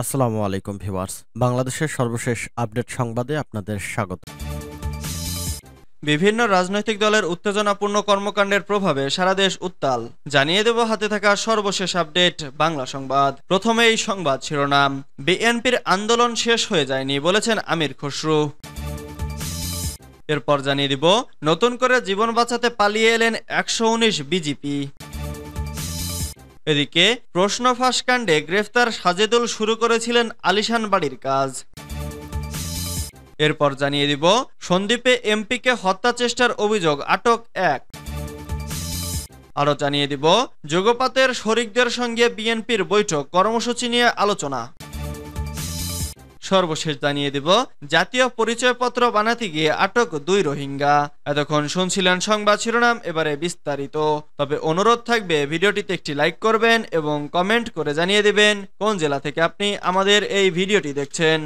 আসসালামু আলাইকুম ভিউয়ার্স, বাংলাদেশের সর্বশেষ আপডেট সংবাদে আপনাদের স্বাগত। বিভিন্ন রাজনৈতিক দলের উত্তেজনাপূর্ণ কর্মকাণ্ডের প্রভাবে সারা দেশ উত্তাল। জানিয়ে দেব হাতে থাকা সর্বশেষ আপডেট বাংলা সংবাদ। প্রথমে এই সংবাদ শিরোনাম। বিএনপির আন্দোলন শেষ হয়ে যায়নি বলেছেন আমির খসরু। এরপর জানিয়ে দিব নতুন করে জীবন বাঁচাতে পালিয়ে এলেন ১১৯ বিজিপি। এদিকে প্রশ্ন ফাঁস কাণ্ডে গ্রেফতার সাজেদুল শুরু করেছিলেন আলিশান বাড়ির কাজ। এরপর জানিয়ে দিব সন্দ্বীপে এমপিকে হত্যা চেষ্টার অভিযোগ, আটক এক। আরো জানিয়ে দিব যুগপাতের শরিকদের সঙ্গে বিএনপির বৈঠক, কর্মসূচি নিয়ে আলোচনা। সর্বশেষ জানিয়ে দিব জাতীয় পরিচয়পত্র বানাতে গিয়ে আটক ২ রোহিঙ্গা। এতক্ষণ শুনছিলেন সংবাদ শিরোনাম, এবারে বিস্তারিত। তবে অনুরোধ থাকবে ভিডিওটিতে একটি লাইক করবেন এবং কমেন্ট করে জানিয়ে দিবেন কোন জেলা থেকে আপনি আমাদের এই ভিডিওটি দেখছেন।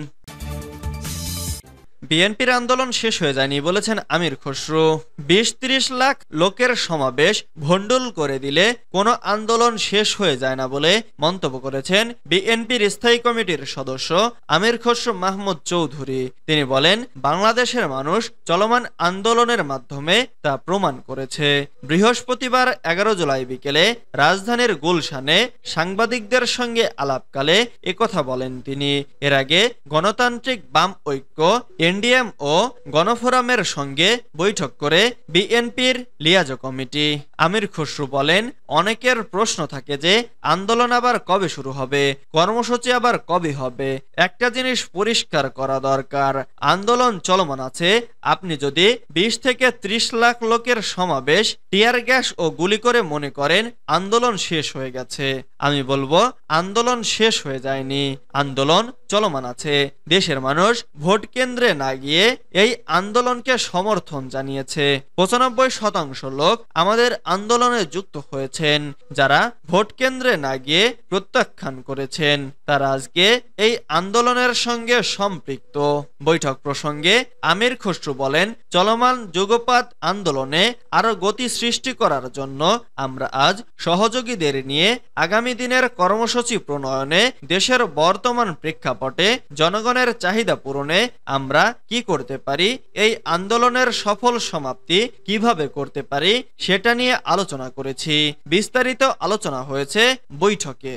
বিএনপির আন্দোলন শেষ হয়ে যায়নি বলেছেন আমির খসরু। ২০-৩০ লাখ লোকের সমাবেশ ভণ্ডুল করে দিলে কোনো আন্দোলন শেষ হয়ে যায় না বলে মন্তব্য করেছেন বিএনপির স্থায়ী কমিটির সদস্য আমির খসরু মাহমুদ চৌধুরী। তিনি বলেন, বাংলাদেশের মানুষ চলমান আন্দোলনের মাধ্যমে তা প্রমাণ করেছে। বৃহস্পতিবার ১১ জুলাই বিকেলে রাজধানীর গুলশানে সাংবাদিকদের সঙ্গে আলাপকালে একথা বলেন তিনি। এর আগে গণতান্ত্রিক বাম ঐক্য এনডিএম ও গণফোরামের সঙ্গে বৈঠক করে বিএনপির লিয়াজো কমিটি। আমির খসরু বলেন, অনেকের প্রশ্ন থাকে যে আন্দোলন আবার কবে শুরু হবে, কর্মসূচি আবার কবে হবে। একটা জিনিস পরিষ্কার করা দরকার, আন্দোলন চলমান আছে। আপনি যদি ২০ থেকে ৩০ লাখ লোকের সমাবেশ টিয়ার গ্যাস ও গুলি করে মনে করেন আন্দোলন শেষ হয়ে গেছে, আমি বলবো আন্দোলন শেষ হয়ে যায়নি, আন্দোলন চলমান আছে। দেশের মানুষ ভোট কেন্দ্রে না গিয়ে এই আন্দোলনকে সমর্থন জানিয়েছে। ৯৫% লোক আমাদের আন্দোলনে যুক্ত হয়েছেন। যারা ভোট কেন্দ্রে না গিয়ে প্রত্যাখ্যান করেছেন তারা আজকে এই আন্দোলনের সঙ্গে সম্পৃক্ত। বৈঠক প্রসঙ্গে আমির খসরু বলেন, চলমান যুগপাত আন্দোলনে আরো গতি সৃষ্টি করার জন্য আমরা আজ সহযোগীদের নিয়ে আগামী দিনের কর্মসূচি প্রণয়নে দেশের বর্তমান প্রেক্ষাপটে জনগণের চাহিদা পূরণে আমরা কি করতে পারি, এই আন্দোলনের সফল সমাপ্তি কিভাবে করতে পারি সেটা নিয়ে আলোচনা করেছি। বিস্তারিত আলোচনা হয়েছে বৈঠকে।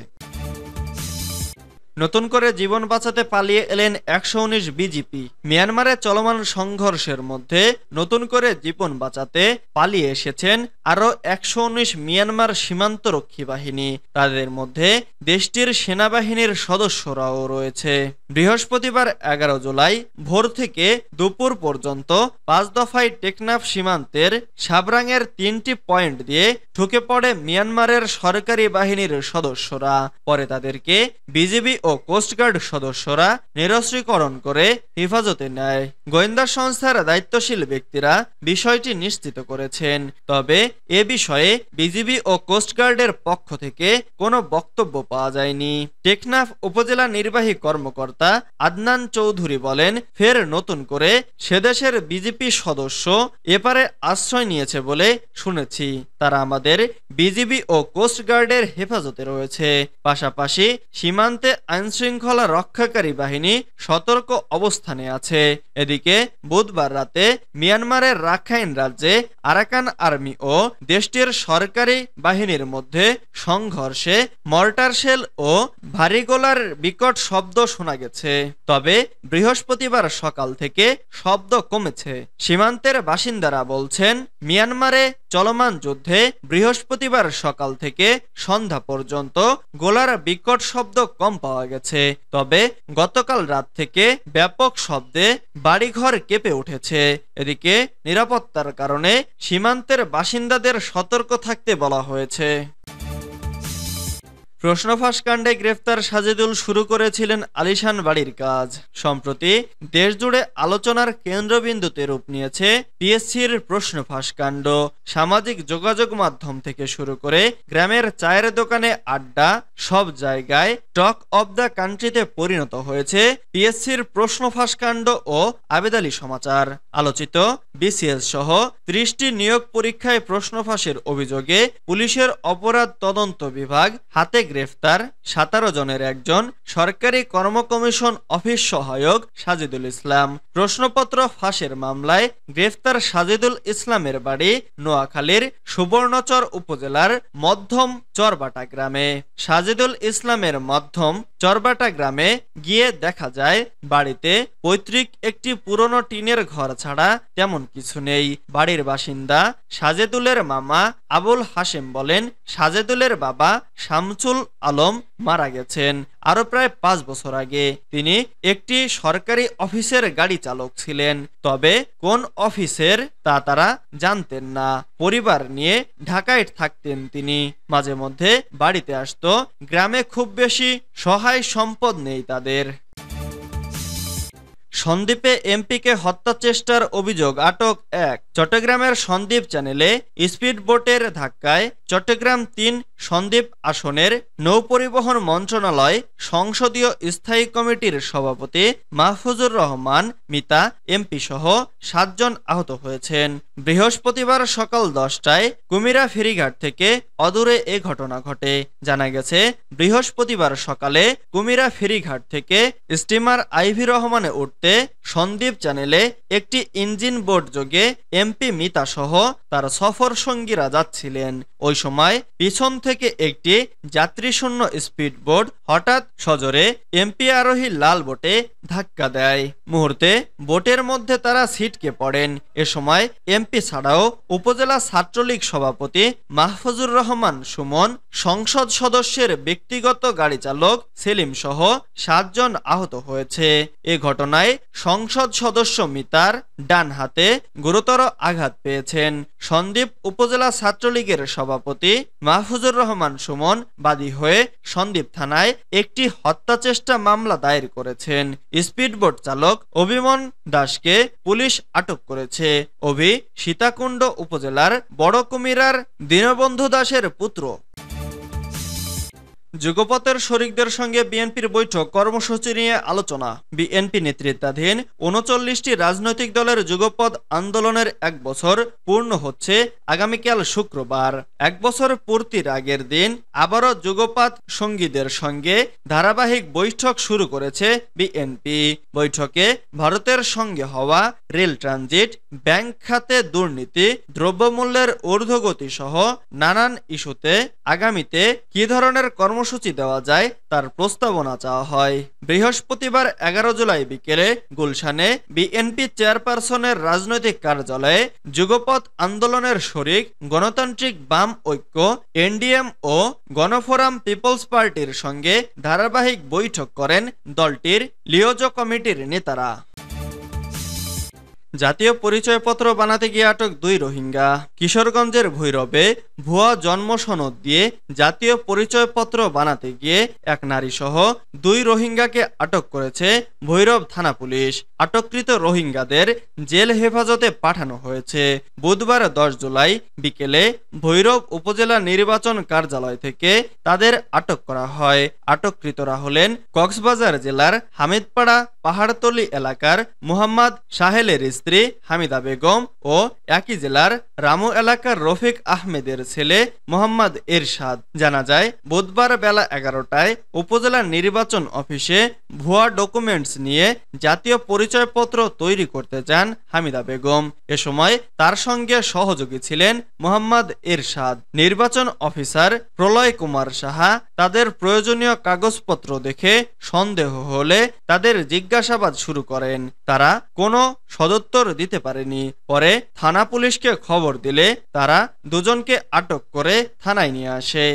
নতুন করে জীবন বাঁচাতে পালিয়ে এলেন ১১৯ বিজিপি। মিয়ানমারে চলমান সংঘর্ষের মধ্যে নতুন করে জীবন বাঁচাতে পালিয়ে এসেছেন আরো ১১৯ মিয়ানমার সীমান্তরক্ষী বাহিনী। তাদের মধ্যে দেশটির সেনাবাহিনীর সদস্যরাও রয়েছে। বৃহস্পতিবার ১১ জুলাই ভোর থেকে দুপুর পর্যন্ত ৫ দফায় টেকনাফ সীমান্তের সাবরাঙের ৩টি পয়েন্ট দিয়ে ঢুকে পড়ে মিয়ানমারের সরকারি বাহিনীর সদস্যরা। পরে তাদেরকে বিজিবি ও কোস্টগার্ড সদস্যরা নিরস্ত্রীকরণ করে হেফাজতে নেয়। গোয়েন্দা সংস্থার দায়িত্বশীল ব্যক্তিরা বিষয়টি নিশ্চিত করেছেন। তবে এ বিষয়ে বিজিবি ও কোস্টগার্ডের পক্ষ থেকে কোনো বক্তব্য পাওয়া যায়নি। টেকনাফ উপজেলা নির্বাহী কর্মকর্তা আদনান চৌধুরী বলেন, ফের নতুন করে সেদেশের বিজেপি সদস্য এপারে আশ্রয় নিয়েছে বলে শুনেছি। তারা আমাদের বিজিবি ও কোস্টগার্ডের হেফাজতে রয়েছে। পাশাপাশি সীমান্তে আইনশৃঙ্খলা রক্ষাকারী বাহিনী সতর্ক অবস্থানে আছে। এদিকে বুধবার রাতে মিয়ানমারের রাখাইন রাজ্যে আরাকান আর্মি ও দেশটির সরকারি বাহিনীর মধ্যে সংঘর্ষে মর্টার শেল ও ভারী গোলার বিকট শব্দ শোনা গেছে। তবে বৃহস্পতিবার সকাল থেকে শব্দ কমেছে। সীমান্তের বাসিন্দারা বলছেন, মিয়ানমারে চলমান যুদ্ধে বৃহস্পতিবার সকাল থেকে সন্ধ্যা পর্যন্ত গোলার বিকট শব্দ কম পাওয়া গেছে। তবে গতকাল রাত থেকে ব্যাপক শব্দে বাড়িঘর কেঁপে উঠেছে। এদিকে নিরাপত্তার কারণে সীমান্তের বাসিন্দাদের সতর্ক থাকতে বলা হয়েছে। প্রশ্ন ফাঁস কাণ্ডে গ্রেফতার সাজেদুল শুরু করেছিলেন আলিশান বাড়ির কাজ। সম্প্রতি দেশজুড়ে আলোচনার কেন্দ্রবিন্দুতে রূপ নিয়েছে পিএসসির প্রশ্ন ফাঁস কাণ্ড। সামাজিক যোগাযোগ মাধ্যম থেকে শুরু করে গ্রামের চায়ের দোকানে আড্ডা, সব জায়গায় টক অব দ্য কান্ট্রিতে পরিণত হয়েছে পিএসসির প্রশ্ন ফাঁস কাণ্ড ও আবেদালি সমাচার। আলোচিত বিসিএস সহ ৩০টি নিয়োগ পরীক্ষায় প্রশ্ন ফাঁসের অভিযোগে পুলিশের অপরাধ তদন্ত বিভাগ হাতে গ্রেফতার 17 জনের একজন সরকারি কর্ম কমিশন অফিস সহায়ক সাজিদুল ইসলাম। প্রশ্নপত্র ফাঁসের মামলায় গ্রেফতার সাজিদুল ইসলামের বাড়ি নোয়াখালীর সুবর্ণচর উপজেলার মধ্যম চরবাটা গ্রামে। সাজিদুল ইসলামের মধ্যম চরবাটা গ্রামে গিয়ে দেখা যায় বাড়িতে পৈতৃক একটি পুরনো টিনের ঘর ছাড়া তেমন কিছু নেই। বাড়ির বাসিন্দা সাজেদুলের মামা আবুল হাশেম বলেন, সাজেদুলের বাবা শামসুল আলম মারা গেছেন আরো প্রায় 5 বছর আগে। তিনি একটি সরকারি অফিসের গাড়ি চালক ছিলেন, তবে কোন অফিসের তা তারা জানতেন না। পরিবার নিয়ে ঢাকায় থাকতেন তিনি। মাঝে মধ্যে বাড়িতে আসতো। গ্রামে খুব বেশি সহায় সম্পদ নেই তাদের। সন্দ্বীপে এমপিকে হত্যা চেষ্টার অভিযোগ, আটক 1। চট্টগ্রামের সন্দ্বীপ চ্যানেলে স্পিড বোটের ধাক্কায় চট্টগ্রাম 3 সন্দ্বীপ আসনের নৌপরিবহন মন্ত্রণালয় সংসদীয় স্থায়ী কমিটির সভাপতি মাহফুজুর রহমান মিতা এমপি সহ 7 জন আহত হয়েছেন। বৃহস্পতিবার সকাল 10টায় কুমিরা ফেরিঘাট থেকে অদূরে এ ঘটনা ঘটে। জানা গেছে, বৃহস্পতিবার সকালে কুমিরা ফেরিঘাট থেকে স্টিমার আইভি রহমানে উঠতে সন্দ্বীপ চ্যানেলে একটি ইঞ্জিন বোট যোগে এমপি মিতা সহ তার সফর সঙ্গীরা যাচ্ছিলেন। ওই সময় পিছন থেকে একটি যাত্রীশূন্য স্পিড বোট হঠাৎ সজোরে এমপি আরোহী লাল বোটে ধাক্কা দেয়। মুহূর্তে বোটের মধ্যে তারা ছিটকে পড়েন। এ সময় এমপি ছাড়াও উপজেলা ছাত্রলীগ সভাপতি মাহফুজুর রহমান সুমন, সংসদ সদস্যের ব্যক্তিগত গাড়ি চালক সেলিম সহ 7 জন আহত হয়েছে। এ ঘটনায় সংসদ সদস্য মিতার ডান হাতে গুরুতর আঘাত পেয়েছেন। সন্দ্বীপ উপজেলা ছাত্রলীগের সভাপতি মাহফুজুর রহমান সুমন বাদী হয়ে সন্দ্বীপ থানায় একটি হত্যা চেষ্টা মামলা দায়ের করেছেন। স্পিডবোট চালক অভিমন দাসকে পুলিশ আটক করেছে। অভি সীতাকুণ্ড উপজেলার বড় কুমিরার দীনবন্ধু দাসের পুত্র। যুগপথের শরিকদের সঙ্গে বিএনপির বৈঠক, কর্মসূচি নিয়ে আলোচনা। বিএনপি নেতৃত্বাধীন 39টি রাজনৈতিক দলের যুগপথ আন্দোলনের 1 বছর পূর্ণ হচ্ছে আগামীকাল শুক্রবার। 1 বছর পূর্তির আগের দিন আবারও যুগপথ সঙ্গীদের সঙ্গে ধারাবাহিক বৈঠক শুরু করেছে বিএনপি। বৈঠকে ভারতের সঙ্গে হওয়া রেল ট্রানজিট, ব্যাংক খাতে দুর্নীতি, দ্রব্যমূল্যের ঊর্ধ্বগতি সহ নানান ইস্যুতে আগামীতে কি ধরনের কর্মসূচি দেওয়া যায় তার প্রস্তাবনা চাওয়া হয়। বৃহস্পতিবার 11 জুলাই বিকেলে গুলশানে বিএনপি চেয়ারপারসনের রাজনৈতিক কার্যালয়ে যুগপথ আন্দোলনের শরিক গণতান্ত্রিক বাম ঐক্য এনডিএম ও গণফোরাম পিপলস পার্টির সঙ্গে ধারাবাহিক বৈঠক করেন দলটির লিওজো কমিটির নেতারা। জাতীয় পরিচয়পত্র বানাতে গিয়ে আটক 2 রোহিঙ্গা। কিশোরগঞ্জের ভৈরবে ভুয়া জন্ম সনদ দিয়ে জাতীয় পরিচয়পত্র বানাতে গিয়ে এক নারী সহ 2 রোহিঙ্গাকে আটক করেছে ভৈরব থানা পুলিশ। আটককৃত রোহিঙ্গাদের জেল হেফাজতে পাঠানো হয়েছে। বুধবার 10 জুলাই বিকেলে ভৈরব উপজেলা নির্বাচন কার্যালয় থেকে তাদের আটক করা হয়। আটককৃতরা হলেন কক্সবাজার জেলার হামিদপাড়া পাহাড়তলি এলাকার মুহাম্মদ সাহেলের স্ত্রী হামিদা বেগম ও একই জেলার রামু এলাকার রফিক আহমেদের ছেলে মোহাম্মদ এরশাদ। জানা যায়, বুধবার বেলা 11টায় উপজেলা নির্বাচন অফিসে ভুয়া ডকুমেন্টস নিয়ে জাতীয় পরিচয়পত্র তৈরি করতে যান হামিদা বেগম। এ সময় তার সঙ্গে সহযোগী ছিলেন মোহাম্মদ এরশাদ। নির্বাচন অফিসার প্রলয় কুমার সাহা তাদের প্রয়োজনীয় কাগজপত্র দেখে সন্দেহ হলে তাদের জিজ্ঞাসাবাদ শুরু করেন। তারা কোনো সদুত্তর দিতে পারেনি। পরে থানা পুলিশকে খবর দিলে তারা দুজনকে আটক করে থানায় নিয়ে আসে।